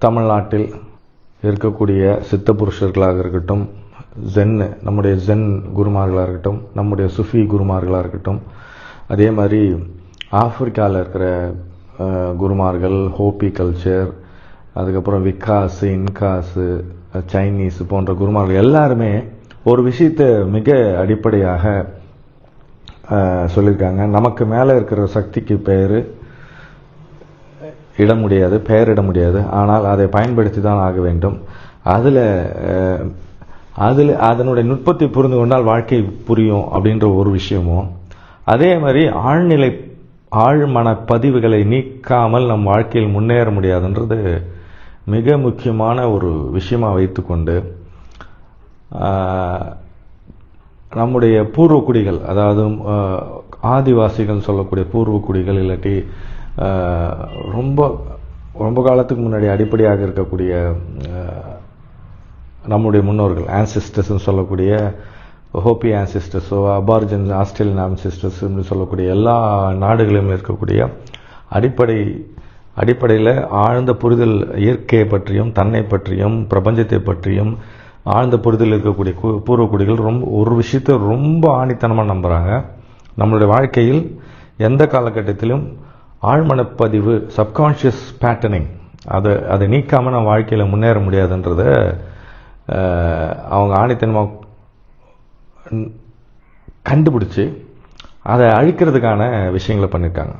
தமிழ்நாட்டில் இருக்கக்கூடிய சித்த புருஷர்களாக இருக்கட்டும், நம்முடைய ஜென் குருமார்களாக இருக்கட்டும், நம்முடைய சுஃபி குருமார்களாக இருக்கட்டும், அதே மாதிரி ஆப்பிரிக்காவில் இருக்கிற குருமார்கள், ஹோப்பி கல்ச்சர், அதுக்கப்புறம் விகாஸு, இன்காஸு, சைனீஸ் போன்ற குருமார்கள் எல்லாருமே ஒரு விஷயத்தை மிக அடிப்படையாக சொல்லியிருக்காங்க. நமக்கு மேலே இருக்கிற சக்திக்கு பெயரிட முடியாது, ஆனால் அதை பயன்படுத்தி தான் ஆக வேண்டும். அதனுடைய நுட்பத்தை புரிந்து கொண்டால் வாழ்க்கை புரியும் அப்படின்ற ஒரு விஷயமும், அதே மாதிரி ஆழ்மன பதிவுகளை நீக்காமல் நம் வாழ்க்கையில் முன்னேற முடியாதுன்றது மிக முக்கியமான ஒரு விஷயமா வைத்துக்கொண்டு நம்முடைய பூர்வக்குடிகள், அதாவது ஆதிவாசிகள் சொல்லக்கூடிய பூர்வக்குடிகள், இல்லாட்டி ரொம்ப ரொம்ப காலத்துக்கு முன்னாடி அடிப்படையாக இருக்கக்கூடிய நம்முடைய முன்னோர்கள், ஆன்சிஸ்டர்ஸ்ன்னு சொல்லக்கூடிய ஹோப்பி ஆன்சிஸ்டர்ஸோ, அபார்ஜின்ஸ், ஆஸ்திரேலியன் ஆன்சிஸ்டர்ஸ் சொல்லக்கூடிய எல்லா நாடுகளிலும் இருக்கக்கூடிய அடிப்படையில் ஆழ்ந்த புரிதல், இயற்கையை பற்றியும் தன்னை பற்றியும் பிரபஞ்சத்தை பற்றியும் ஆழ்ந்த புரிதல் இருக்கக்கூடிய பூர்வக்குடிகள் ஒரு விஷயத்தை ரொம்ப ஆணித்தனமாக நம்புகிறாங்க. நம்மளுடைய வாழ்க்கையில் எந்த காலகட்டத்திலும் ஆழ்மனப்பதிவு, சப்கான்ஷியஸ் பேட்டர்னிங், அதை நீக்காமல் நம்ம வாழ்க்கையில் முன்னேற முடியாதுன்றதை அவங்க ஆணித்தனமாக கண்டுபிடிச்சி அதை அழிக்கிறதுக்கான விஷயங்களை பண்ணியிருக்காங்க.